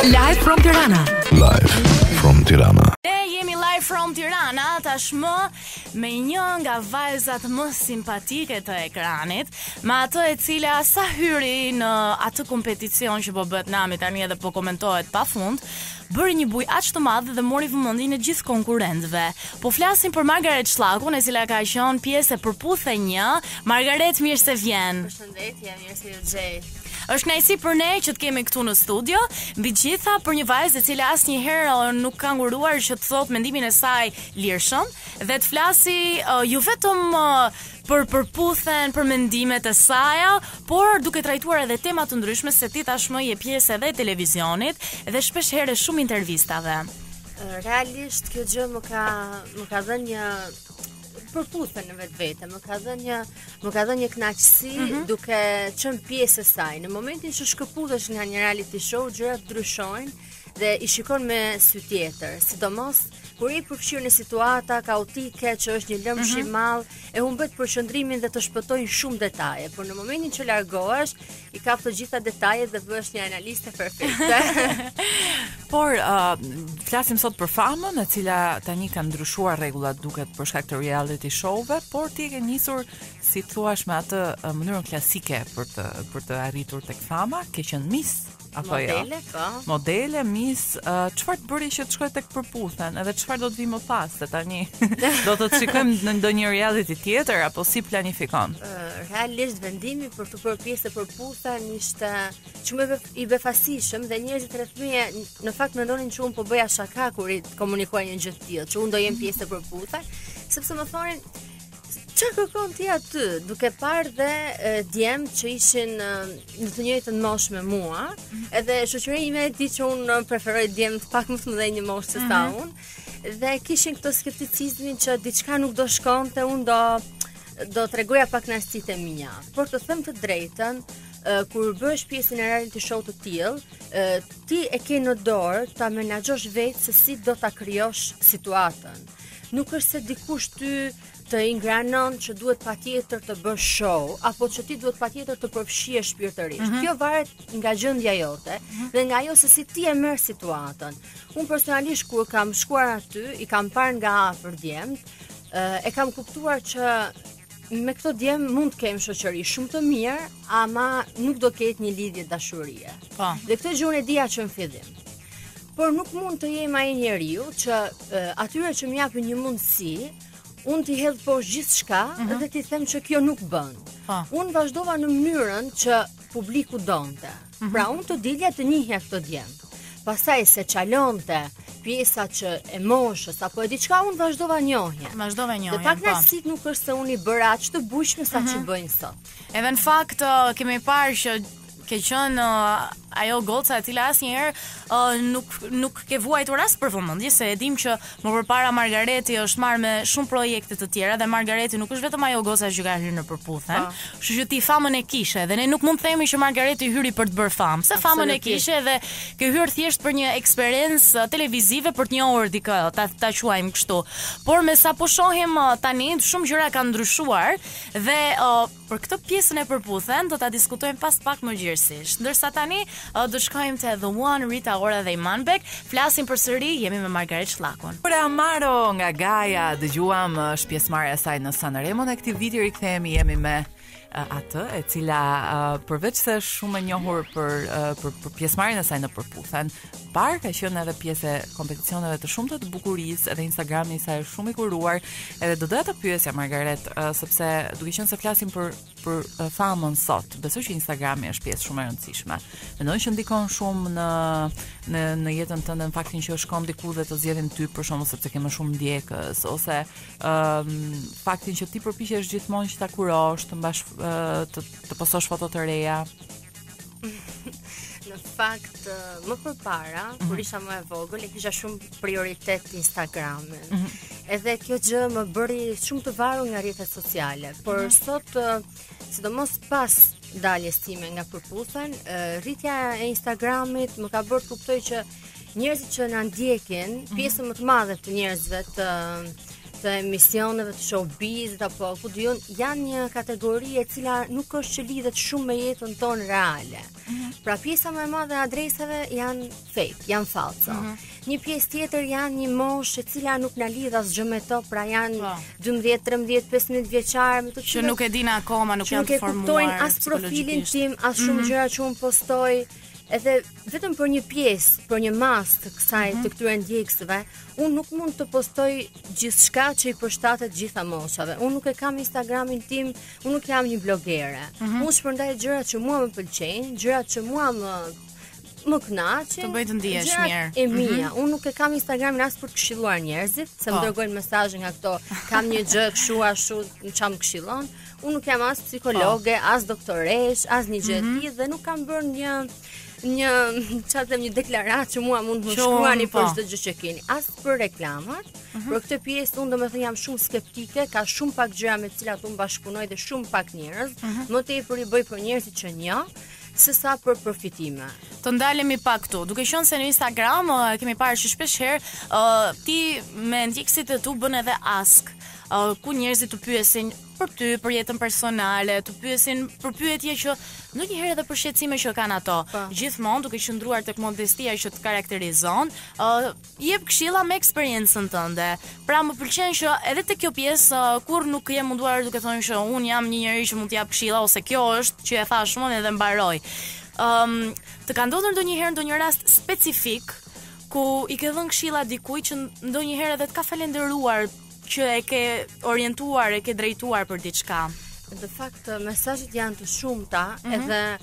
Live from Tirana. Live from Tirana. Ne jemi live from Tirana tashmë me një nga vajzat më simpatike të ekranit, me atë e cila sa hyri në atë kompeticion që po bëhet nami tani edhe po komentohet pafund, bëri një buj aq të madh dhe mori vëmendjen e gjithë konkurrentëve. Po flasim për Margaret Shllakun, e cila ka qenë pjesë e përputhe 1. Margaret, mirë se vjen. Përshëndetje, mirë se ju gjej. Është kënaqësi për ne që të kemi këtu në studio, mbi gjitha për një vajzë e cila asnjëherë nuk ka nguruar që të thotë mendimin e saj lirshëm dhe të flasi jo vetëm për përputhen, për mendimet e saj, por duke trajtuar edhe tema të ndryshme, se ti tashmë je pjesë edhe e televizionit dhe shpesh herë shumë intervistave. Realisht kjo gjë më ka dhënë një përputhe në vetvete, më ka dhënë një kënaqësi duke qenë pjesë e saj. Në momentin që shkëputesh nga një reality show, gjërat ndryshojnë dhe i shikon me sy tjetër, sidomos kur i përfshirë në situata kaotike që është një lëmsh i madh, e humbet përqendrimin dhe të shpëtojnë shumë detaje, por në momentin që largohesh, i kap të gjitha detajet dhe bëhesh një analiste perfekte. Por flasim sot për famën, e cila tani ka ndryshuar rregullat duket për shkak të reality show-ve, por ti ke nisur, si thuaç, me atë mënyrën klasike për të arritur tek fama, ke qenë Miss. Modele, po. Modele, Miss, çfarë të bëri që të shkoj tek përputhen, edhe çfarë do të vi më pas, se tani do të shikojmë në ndonjë reality tjetër apo si planifikon? Realisht vendimi për të bërë pjesë e përputhen ishte shumë i befasishëm dhe njerëzit rreth meje në fakt mendonin që unë po bëja shaka kur i komunikoja një gjë të tillë, që unë do jem pjesë e përputhen, sepse më thonin çfarë kërkon ti aty, duke parë dhe djemt që ishin në të njëjtën moshë me mua, edhe shoqëria ime e di që unë preferoj djemt pak më të mëdhenj në moshë se sa unë, dhe kishin këtë skepticizmin që diçka nuk do shkonte, unë do tregoja pak kënaqësitë e mia. Por të them të drejtën, kur bësh pjesë në reality show të tillë, ti e ke në dorë ta menaxhosh vetë se si do ta krijosh situatën. Nuk është se dikush ty të ingranon që duhet patjetër të bësh show, apo që ti duhet patjetër të përfshihesh shpirtërisht. Kjo varet nga gjendja jote dhe nga ajo se si ti e merr situatën. Unë personalisht kur kam shkuar aty, i kam parë nga afër djemt, e kam kuptuar që me këto djem mund të kem shoqëri shumë të mirë, ama nuk do ketë një lidhje dashurie. Po. Dhe këtë gjë unë e dija që në fillim. Por nuk mund të jem ai njeriu që atyre që më japin një mundësi, unë t'i hedh poshtë gjithçka dhe t'i them që kjo nuk bën. Unë vazhdova në mënyrën që publiku donte. Pra unë të dilja të njihja këto djemt. Pastaj se çalonte pjesa që e moshës apo e diçka, unë vazhdova njohjen. Dhe pak nësit nuk është se unë i bëra aq të bujshme sa që bëjnë sot. Edhe në fakt kemi parë që ke qenë ajo goca e cila asnjëherë nuk ke vuajtur as për vëmendje, se e dim që më përpara Margareti është marrë me shumë projekte të tjera dhe Margareti nuk është vetëm ajo goca që ka hyrë në përputhen, kështu që ti famën e kishe dhe ne nuk mund të themi që Margareti hyri për të bërë famë, se famën e kishe dhe ke hyrë thjesht për një eksperiencë televizive për të njohur dikë, ta quajmë kështu. Por me sa po shohim tani shumë gjëra kanë ndryshuar dhe për këtë pjesën e përputhen do ta diskutojmë pas pak më gjerësisht. Ndërsa tani do shkojmë te The One, Rita Ora dhe Imanbek, flasim përsëri, jemi me Margaret Shllakun. Ora Amaro nga Gaja, dëgjuam është pjesëmarrja e saj në Sanremo, në këtë vit rikthehemi, jemi me atë e cila përveç se shumë e njohur për pjesëmarrjen e saj në përputhen, ka qenë edhe pjesë e kompeticioneve të shumta të bukurisë, edhe Instagrami i saj është shumë i kuruar, edhe do doja të pyesja Margaret, sepse duke qenë se flasim për famën sot, besoj që Instagrami është pjesë shumë e rëndësishme. Mendon që ndikon shumë në jetën tënde, në faktin që shkon diku dhe të zgjedhin ty për shkakun sepse ke më shumë ndjekës, ose faktin që ti përpiqesh gjithmonë që ta kurosh, të mbash të postosh foto të reja. Në fakt, më përpara, kur isha më e vogël, e kisha shumë prioritet Instagramin. Edhe kjo gjë më bëri shumë të varur nga rrjetet sociale, por sot, sidomos pas daljes time nga përputhen, rritja e Instagramit më ka bërë të kuptoj që njerëzit që na ndjekin, pjesën më të madhe të njerëzve të të emisioneve të showbizit apo ku diun, janë një kategori e cila nuk është që lidhet shumë me jetën tonë reale. Pra pjesa më e madhe e adresave janë fake, janë falso. Një pjesë tjetër janë një moshë e cila nuk na lidh asgjë me to, pra janë 12, 13, 15 vjeçar me të që nuk e dinë akoma, nuk janë të formuar. Nuk e kuptojnë as profilin tim, as shumë gjëra që unë postoj. Edhe vetëm për një pjesë, për një masë të kësaj të këtyre ndjekësve, unë nuk mund të postoj gjithçka që i përshtatet gjitha moshave. Unë nuk e kam Instagramin tim, unë nuk jam një blogere. Unë shpërndaj gjërat që mua më pëlqejnë, gjërat që mua më kënaqin, të bëj të ndihesh mirë. E mia. Unë nuk e kam Instagramin as për të këshilluar njerëzit, se më dërgojnë mesazhe nga këto, kam një gjë kështu ashtu, çam këshillon. Unë nuk jam as psikologe, as doktoresh, as një gjë e tillë dhe nuk kam bërë një deklaratë që mua mund të më shkruani për çdo gjë që keni, as për reklamat. Për këtë pjesë unë domethënë jam shumë skeptike, ka shumë pak gjëra me të cilat unë bashkëpunoj dhe shumë pak njerëz, më tepër i bëj për njerëzit që njoh, sesa për përfitime. Të ndalemi pak këtu. Duke qenë se në Instagram kemi parë që shpesh herë ti me ndjekësit e tu bën edhe ask, ku njerëzit të pyesin për ty, për jetën personale, të pyesin për pyetje që ndonjëherë edhe për shqetësime që kanë ato. Gjithmonë duke qëndruar tek modestia që të karakterizon, jep këshilla me eksperiencën tënde. Pra më pëlqen që edhe te kjo pjesë kur nuk je munduar duke thënë që un jam një njerëz që mund t'jap këshilla ose kjo është që e thash më edhe mbaroj. Të ka ndodhur ndonjëherë ndonjë rast specifik ku i ke dhënë këshilla dikujt që ndonjëherë edhe të ka falenderuar që e ke orientuar, e ke drejtuar për diçka? Në fakt, mesazhet janë të shumta, edhe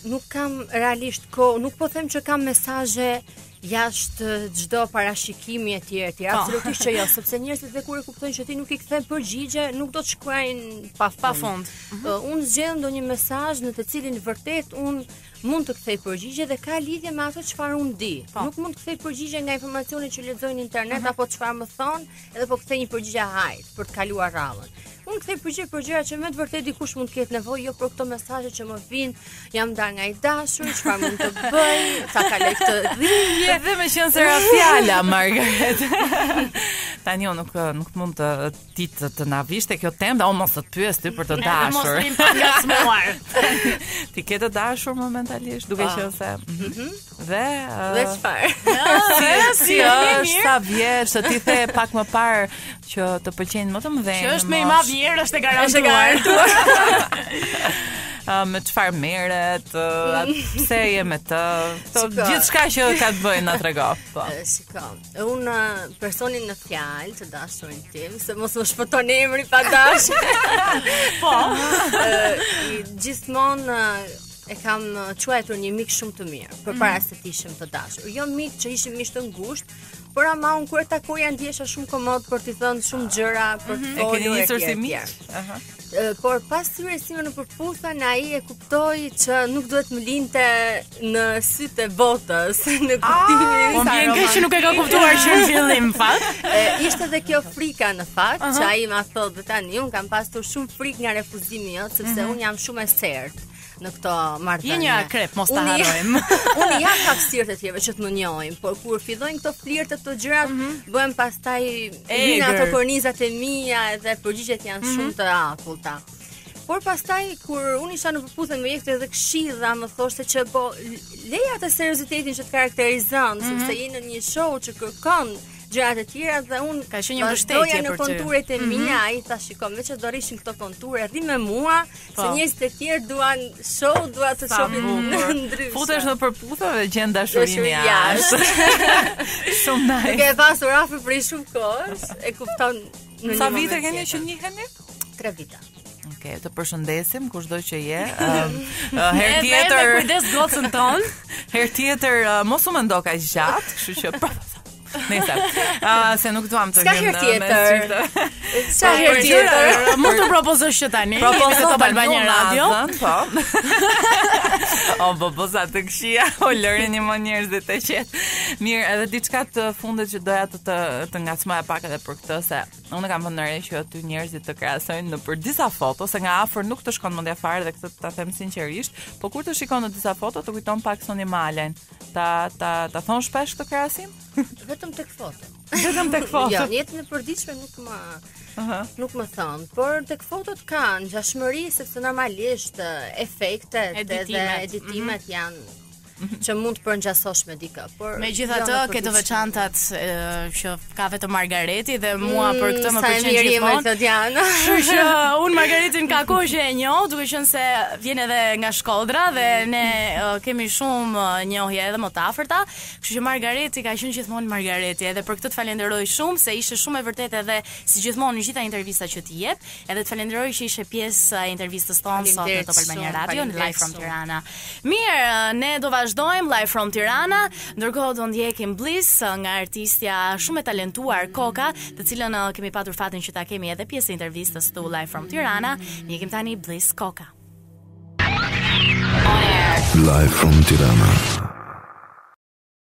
nuk kam realisht kohë, nuk po them që kam mesazhe jashtë çdo parashikimi etj. Absolutisht që jo, sepse njerëzit dhe kur e kuptojnë që ti nuk i kthe përgjigje, nuk do të shkruajnë pa fund. Unë zgjedh ndonjë mesazh në të cilin vërtet unë mund të kthej përgjigje dhe ka lidhje me ato çfarë unë di. Nuk mund të kthej përgjigje nga informacionet që lexoj në internet apo çfarë më thon, edhe po kthej një përgjigje hajt për të kaluar rrallën. Unë kthej përgjigje për gjëra që me të vërtetë dikush mund të ketë nevojë, jo për këto mesazhe që më vijnë, jam ndar nga i dashur, çfarë mund të bëj, sa kaloj këtë dhimbje. Dhe me qenë se ra fjala, Margaret. Tani unë nuk mund të na vishte kjo temë, o mos të pyes ty për të dashur. Mos të ngacmuar. Ti ke të dashur momentalisht, duke qenë se dhe çfarë? Si është sa vjeç, ti the pak më parë që të pëlqejnë më të mëdhenj. Që është më i madh vjerë, është e garantuar. Me çfarë merret, pse je me të, gjithçka që ka të bëjë na trego. Po. Shikoj, unë personin në fjalë të dashurin tim, se mos më shpëton emri pa dashur. Po. Gjithmonë e kam quajtur një mik shumë të mirë, përpara se të ishim të dashur. Jo mik që ishim miq të ngushtë, por ama unë kur e takoja ndjesha shumë komod për t'i thënë shumë gjëra, për të folur. E keni nisur si miq? Por pas syrësime në përputhen, ai e kuptoi që nuk duhet më linte në sytë e botës, në kuptimin Po vjen keq që nuk e ka kuptuar që në fillim fakt. Ishte edhe kjo frika në fakt, që ai ma thotë tani, unë kam pasur shumë frikë nga refuzimi jot, sepse unë jam shumë e sertë në këto marrëdhënie. Je një akrep, mos ta harrojmë. Unë jam hapësirë të tjerëve që të më njohin, por kur fillojnë këto flirte të gjërat, bëhen pastaj vinë ato kornizat e mia dhe përgjigjet janë shumë të akullta. Por pastaj kur unë isha në përputhje me jekte edhe këshilla, më thoshte që po leja atë seriozitetin që të karakterizon, sepse je në një show që kërkon gjërat e tjera dhe unë ka qenë një mbështetje në konturet e mia, ai tha shikoj, veç që do rishin këto konture, rri me mua, se njerëzit e tjerë duan show, dua të shohin ndryshe. Futesh në përputhje dhe gjen dashurinë jashtë. Shumë nice. Duke e pasur afër për shumë kohësh, e kupton në Sa vite keni që njiheni? 3 vite. Okej, të përshëndesim kushdo që je. Herë tjetër, kujdes gocën ton. Herë tjetër mos u mendo kaq gjatë, kështu që Nëse, se nuk duam të herë tjetër. Sa herë tjetër? Mund të propozosh që tani Propozo Top Albania Radio. Po. O boza të këshia, o lërini më njerëzit të qetë. Mirë, edhe diçka të fundit që doja të ngacmoja pak edhe për këtë, se unë kam vënë re që aty njerëzit të krahasojnë në për disa foto, se nga afër nuk të shkon mendja fare dhe këtë ta them sinqerisht, por kur të shikon në disa foto të kujton pak Soni Malen. Ta thon shpesh këtë krahasim? Vetëm tek foto. Vetëm tek fotot. Jo, në jetën e përditshme nuk më thon, por tek fotot kanë ngjashmëri sepse normalisht efektet edhe editimet janë që mund të përngjasosh me dikë, por megjithatë ke të veçantat që ka vetëm Margareti dhe mua për këtë më pëlqen gjithmonë. Kështu që unë Margaretin ka kohë që e njoh, duke qenë se vjen edhe nga Shkodra dhe ne kemi shumë njohje edhe më të afërta, kështu që Margareti ka qenë gjithmonë Margareti, edhe për këtë të falenderoj shumë se ishe shumë e vërtetë edhe si gjithmonë në gjitha intervistat që ti jep, edhe të falenderoj që ishe pjesë e intervistës tonë sot në Top Albania Radio në Live from Tirana. Mirë, ne do vazhdojmë Live from Tirana, ndërkohë do ndjekim Bliss nga artistja shumë e talentuar Koka, të cilën kemi patur fatin që ta kemi edhe pjesë e intervistës tu Live from Tirana. Ndjekim tani Bliss Koka. Live from Tirana.